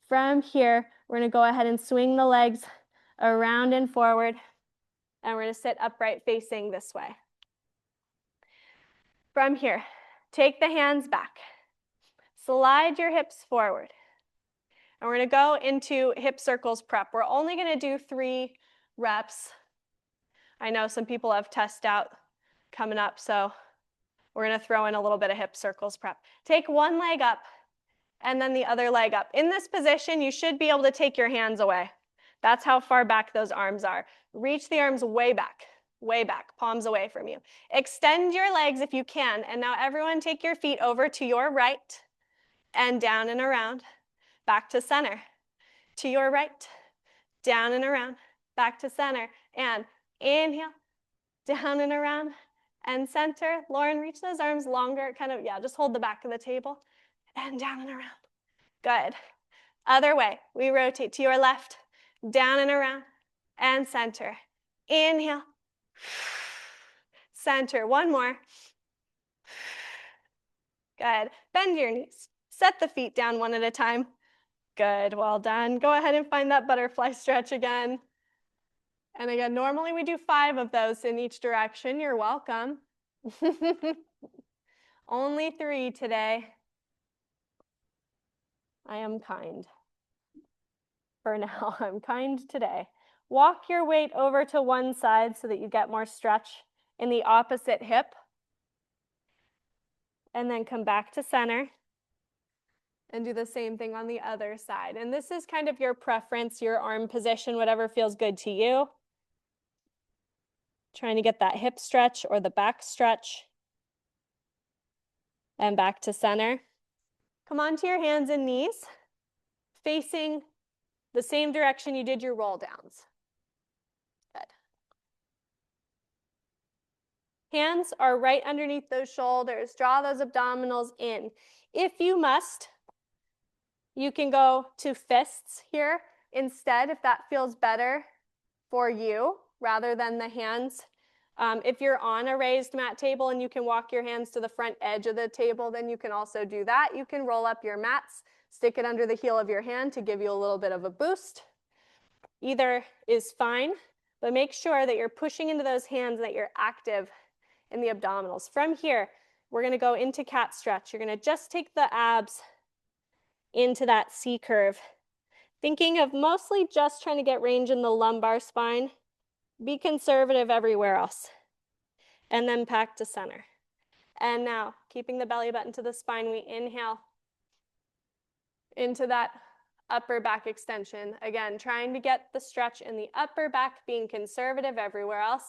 From here, we're going to go ahead and swing the legs around and forward, and we're going to sit upright facing this way. From here, take the hands back. Slide your hips forward. And we're going to go into hip circles prep. We're only going to do 3 reps. I know some people have test out coming up, so we're going to throw in a little bit of hip circles prep. Take one leg up and then the other leg up. In this position, you should be able to take your hands away. That's how far back those arms are. Reach the arms way back, palms away from you. Extend your legs if you can. And now everyone take your feet over to your right and down and around. Back to center. To your right, down and around. Back to center. And inhale, down and around. And center. Lauren, reach those arms longer. Kind of, yeah, just hold the back of the table. And down and around. Good. Other way. We rotate to your left, down and around, and center. Inhale. Center. One more. Good. Bend your knees. Set the feet down one at a time. Good. Well done. Go ahead and find that butterfly stretch again. And again, normally we do 5 of those in each direction. You're welcome. Only 3 today. I am kind. For now, I'm kind today. Walk your weight over to one side so that you get more stretch in the opposite hip. And then come back to center and do the same thing on the other side. And this is kind of your preference, your arm position, whatever feels good to you. Trying to get that hip stretch or the back stretch. And back to center. Come onto your hands and knees, facing the same direction you did your roll downs. Good. Hands are right underneath those shoulders. Draw those abdominals in. If you must, you can go to fists here instead if that feels better for you rather than the hands. If you're on a raised mat table and you can walk your hands to the front edge of the table, then you can also do that. You can roll up your mats, stick it under the heel of your hand to give you a little bit of a boost. Either is fine, but make sure that you're pushing into those hands, that you're active in the abdominals. From here, we're going to go into cat stretch. You're going to just take the abs into that C curve. Thinking of mostly just trying to get range in the lumbar spine. Be conservative everywhere else. And then back to center. And now, keeping the belly button to the spine, we inhale into that upper back extension. Again, trying to get the stretch in the upper back, being conservative everywhere else.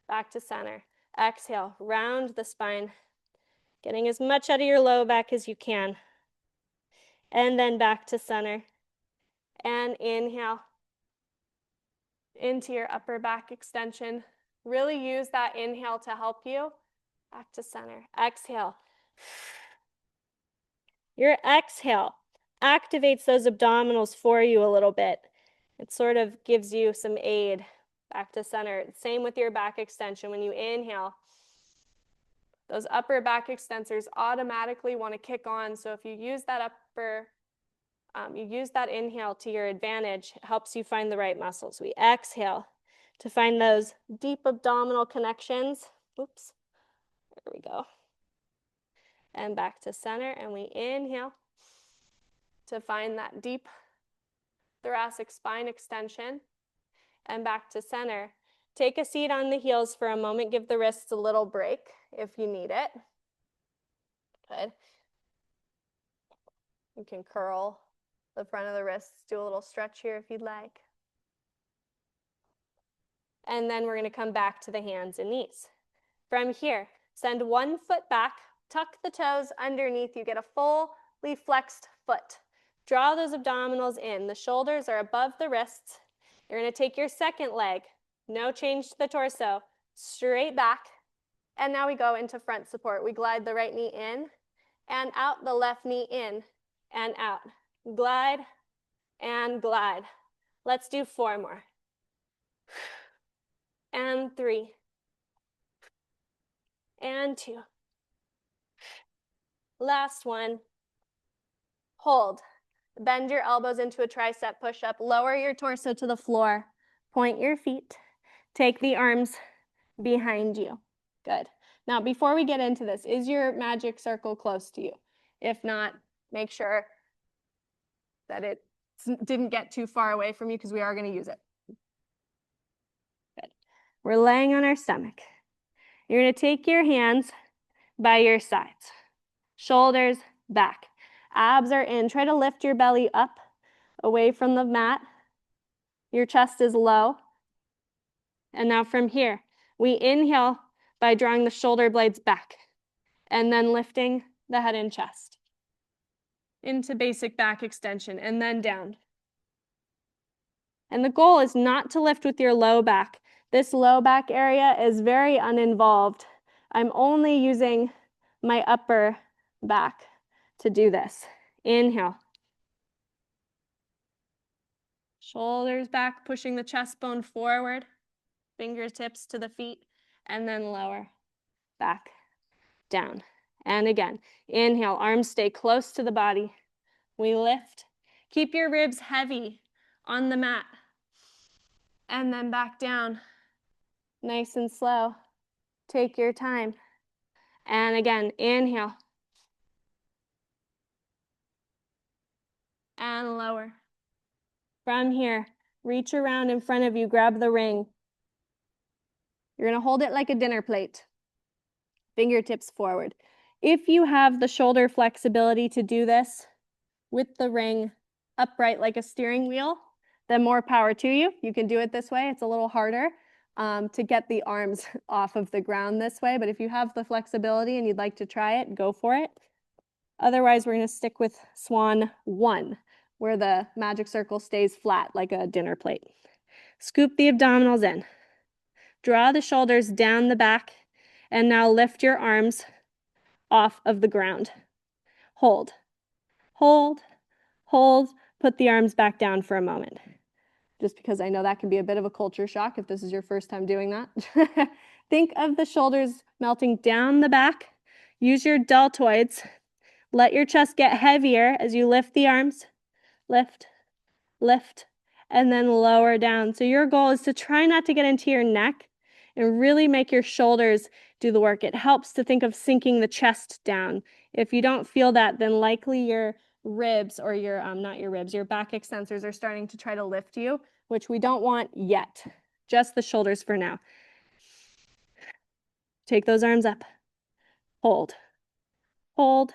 Back to center. Exhale, round the spine. Getting as much out of your low back as you can. And then back to center. And inhale into your upper back extension. Really use that inhale to help you. Back to center. Exhale. Your exhale activates those abdominals for you a little bit. It sort of gives you some aid. Back to center. Same with your back extension. When you inhale, those upper back extensors automatically want to kick on. So if you use that inhale to your advantage, it helps you find the right muscles. We exhale to find those deep abdominal connections. Oops, there we go. And back to center, and we inhale to find that deep thoracic spine extension. And back to center Take a seat on the heels for a moment. Give the wrists a little break if you need it. Good. You can curl the front of the wrists, do a little stretch here if you'd like. And then we're going to come back to the hands and knees. From here, send one foot back, tuck the toes underneath. You get a fully flexed foot. Draw those abdominals in. The shoulders are above the wrists. You're going to take your second leg, no change to the torso, straight back. And now we go into front support. We glide the right knee in and out, the left knee in and out. Glide and glide. Let's do 4 more. And 3. And 2. Last one. Hold. Bend your elbows into a tricep push-up. Lower your torso to the floor. Point your feet. Take the arms behind you. Good. Now, before we get into this, is your magic circle close to you? If not, make sure that it didn't get too far away from you because we are going to use it. Good. We're laying on our stomach. You're going to take your hands by your sides. Shoulders back. Abs are in. Try to lift your belly up away from the mat. Your chest is low. And now from here, we inhale by drawing the shoulder blades back and then lifting the head and chest into basic back extension and then down. And the goal is not to lift with your low back. This low back area is very uninvolved. I'm only using my upper back to do this. Inhale. Shoulders back, pushing the chest bone forward, fingertips to the feet, and then lower, back, down. And again, inhale, arms stay close to the body. We lift. Keep your ribs heavy on the mat. And then back down, nice and slow. Take your time. And again, inhale. And lower. From here, reach around in front of you, grab the ring. You're going to hold it like a dinner plate. Fingertips forward. If you have the shoulder flexibility to do this with the ring upright like a steering wheel, then more power to you. You can do it this way. It's a little harder to get the arms off of the ground this way, but if you have the flexibility and you'd like to try it, go for it. Otherwise, we're going to stick with Swan 1, where the magic circle stays flat like a dinner plate. Scoop the abdominals in. Draw the shoulders down the back, and now lift your arms off of the ground. Hold, hold, hold. Put the arms back down for a moment. Just because I know that can be a bit of a culture shock if this is your first time doing that. Think of the shoulders melting down the back. Use your deltoids. Let your chest get heavier as you lift the arms. Lift, lift, and then lower down. So your goal is to try not to get into your neck and really make your shoulders do the work. It helps to think of sinking the chest down. If you don't feel that, then likely your ribs or your, not your ribs, your back extensors are starting to try to lift you, which we don't want yet. Just the shoulders for now. Take those arms up. Hold, hold,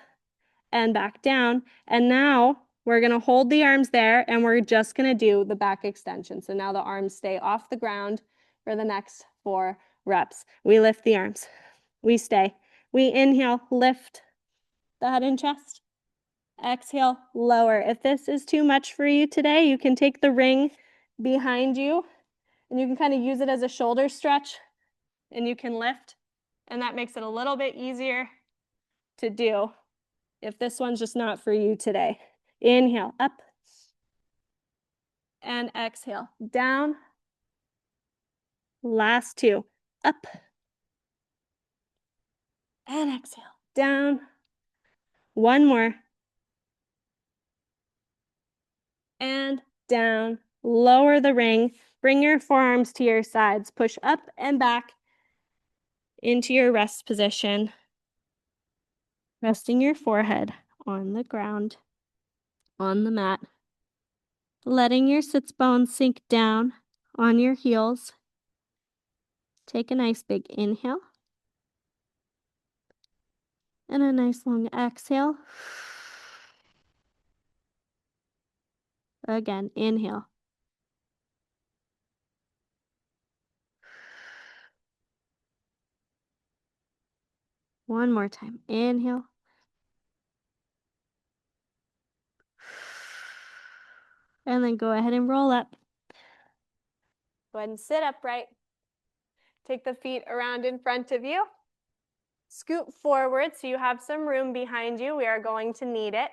and back down. And now we're going to hold the arms there and we're just going to do the back extension. So now the arms stay off the ground for the next 4 reps. We lift the arms. We stay. We inhale, lift the head and chest. Exhale, lower. If this is too much for you today, you can take the ring behind you and you can kind of use it as a shoulder stretch and you can lift. And that makes it a little bit easier to do if this one's just not for you today. Inhale, up. And exhale, down. Last 2, up. And exhale, down. 1 more. And down. Lower the ring. Bring your forearms to your sides. Push up and back into your rest position. Resting your forehead on the ground, on the mat. Letting your sits bones sink down on your heels. Take a nice big inhale. And a nice long exhale. Again, inhale. One more time. Inhale. And then go ahead and roll up. Go ahead and sit upright. Take the feet around in front of you. Scoot forward so you have some room behind you. We are going to need it.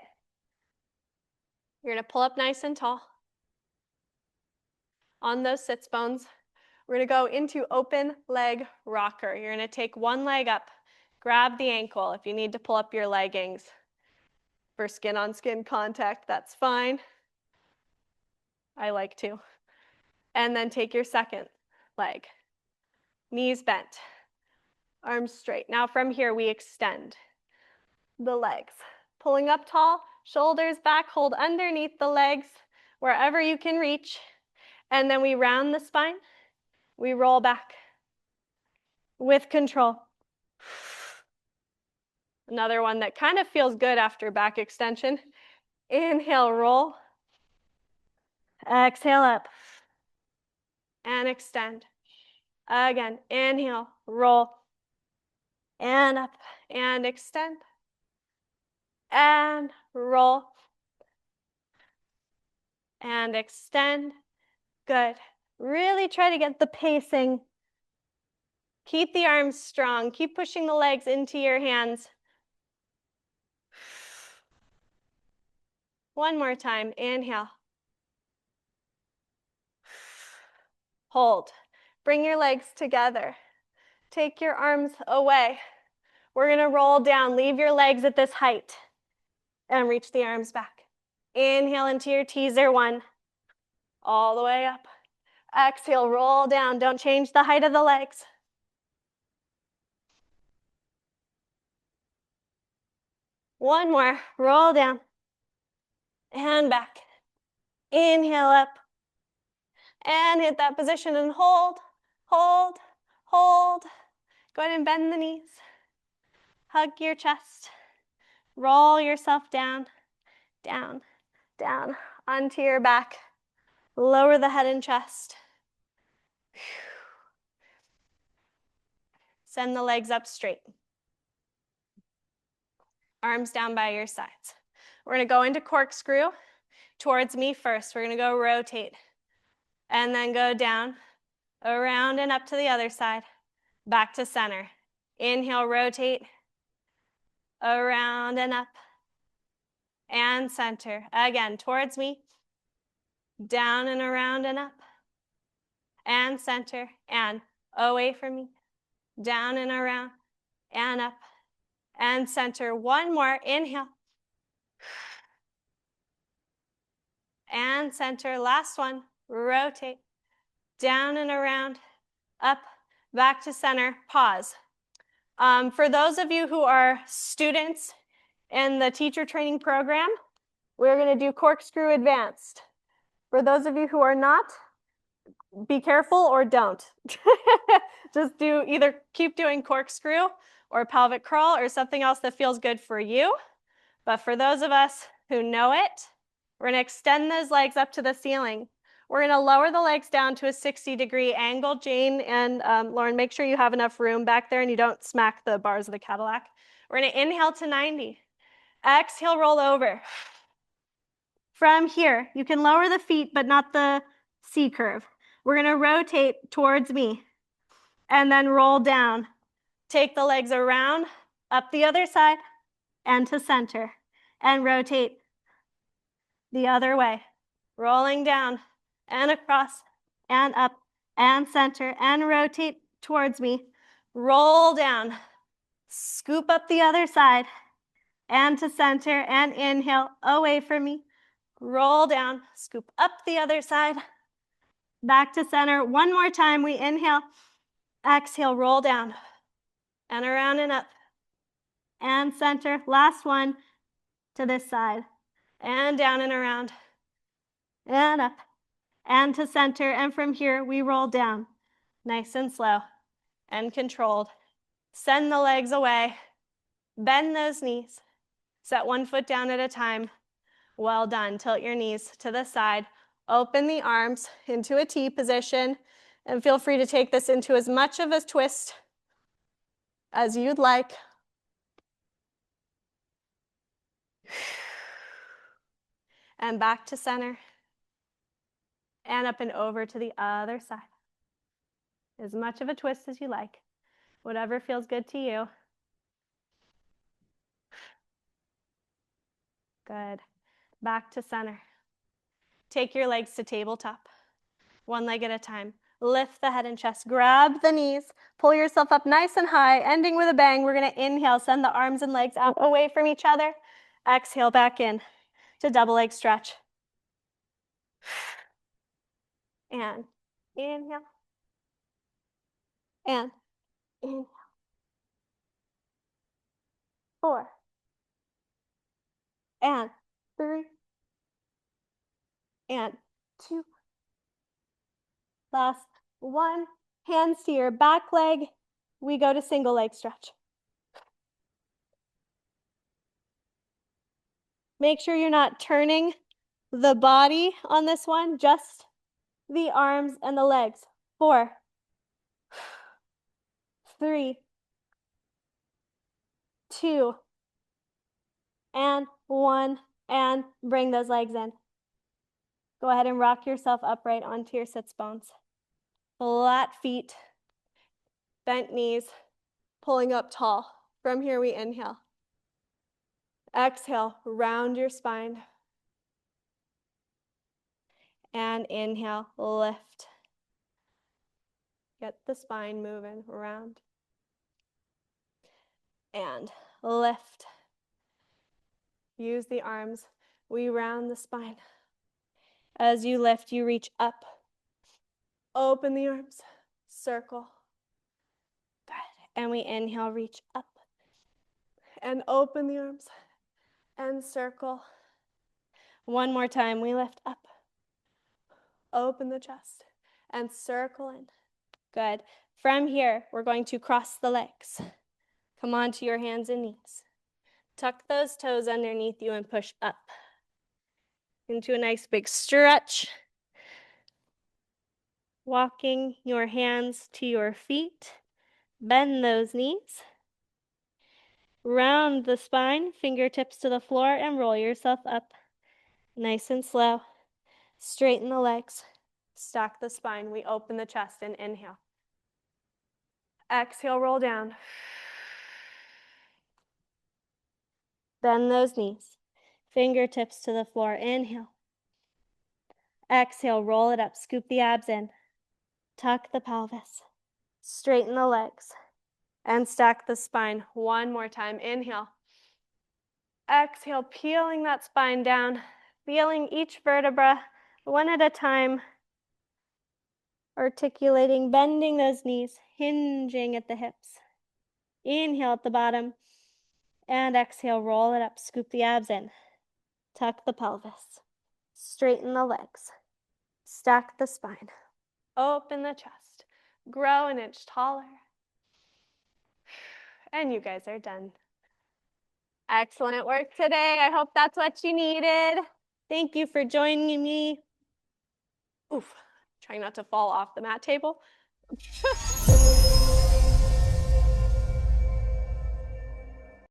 You're going to pull up nice and tall. On those sits bones, we're going to go into open leg rocker. You're going to take one leg up, grab the ankle. If you need to pull up your leggings for skin on skin contact, that's fine. I like to. And then take your second leg. Knees bent, arms straight. Now from here, we extend the legs. Pulling up tall, shoulders back, hold underneath the legs wherever you can reach. And then we round the spine. We roll back with control. Another one that kind of feels good after back extension. Inhale, roll. Exhale up. And extend. Again, inhale, roll. And up, and extend. And roll. And extend. Good. Really try to get the pacing. Keep the arms strong. Keep pushing the legs into your hands. One more time. Inhale. Hold. Bring your legs together. Take your arms away. We're going to roll down. Leave your legs at this height and reach the arms back. Inhale into your teaser, 1. All the way up. Exhale, roll down. Don't change the height of the legs. One more. Roll down. And back. Inhale up. And hit that position and hold, hold, hold. Go ahead and bend the knees. Hug your chest. Roll yourself down, down, down, onto your back. Lower the head and chest. Send the legs up straight. Arms down by your sides. We're going to go into corkscrew towards me first. We're going to go rotate and then go down, around and up to the other side, back to center. Inhale, rotate, around and up, and center. Again, towards me, down and around and up, and center, and away from me, down and around, and up, and center. One more, inhale, and center. Last one, rotate, down and around, up, back to center, pause. For those of you who are students in the teacher training program, we're going to do corkscrew advanced. For those of you who are not, be careful or don't. Just do either keep doing corkscrew or pelvic curl or something else that feels good for you. But for those of us who know it, we're going to extend those legs up to the ceiling. We're going to lower the legs down to a 60-degree angle. Jane and Lauren, make sure you have enough room back there and you don't smack the bars of the Cadillac. We're going to inhale to 90. Exhale, roll over. From here, you can lower the feet, but not the C curve. We're going to rotate towards me and then roll down. Take the legs around, up the other side, and to center. And rotate the other way. Rolling down and across and up and center and rotate towards me. Roll down. Scoop up the other side and to center and inhale away from me. Roll down, scoop up the other side, back to center. One more time, we inhale, exhale, roll down, and around and up, and center. Last one to this side, and down and around, and up, and to center. And from here, we roll down, nice and slow. and controlled. Send the legs away. Bend those knees. Set one foot down at a time. Well done. Tilt your knees to the side. Open the arms into a T position, and feel free to take this into as much of a twist as you'd like. And back to center. And up and over to the other side. As much of a twist as you like. Whatever feels good to you. Good. Back to center. Take your legs to tabletop. One leg at a time. Lift the head and chest. Grab the knees. Pull yourself up nice and high, ending with a bang. We're going to inhale. Send the arms and legs out away from each other. Exhale back in to double leg stretch. And inhale. And inhale. 4. And 3. And 2. Last 1. Hands to your back leg. We go to single leg stretch. Make sure you're not turning the body on this one, just the arms and the legs. 4, 3, 2, and 1, and bring those legs in. Go ahead and rock yourself upright onto your sits bones. Flat feet, bent knees, pulling up tall. From here we inhale. Exhale, round your spine. And inhale, lift. Get the spine moving, round. And lift. Use the arms. We round the spine. As you lift, you reach up. Open the arms. Circle. Good. And we inhale, reach up. And open the arms. And circle. One more time. We lift up. Open the chest. And circle in. Good. From here, we're going to cross the legs. Come onto your hands and knees. Tuck those toes underneath you and push up into a nice big stretch. Walking your hands to your feet. Bend those knees. Round the spine, fingertips to the floor, and roll yourself up. Nice and slow. Straighten the legs. Stack the spine. We open the chest and inhale. Exhale, roll down. Bend those knees. Fingertips to the floor. Inhale. Exhale, roll it up. Scoop the abs in. Tuck the pelvis. Straighten the legs. And stack the spine. One more time. Inhale. Exhale, peeling that spine down. Feeling each vertebra one at a time. Articulating, bending those knees, hinging at the hips. Inhale at the bottom. And exhale, roll it up. Scoop the abs in. Tuck the pelvis. Straighten the legs. Stack the spine. Open the chest. Grow an inch taller. And you guys are done. Excellent work today. I hope that's what you needed. Thank you for joining me. Oof, trying not to fall off the mat table.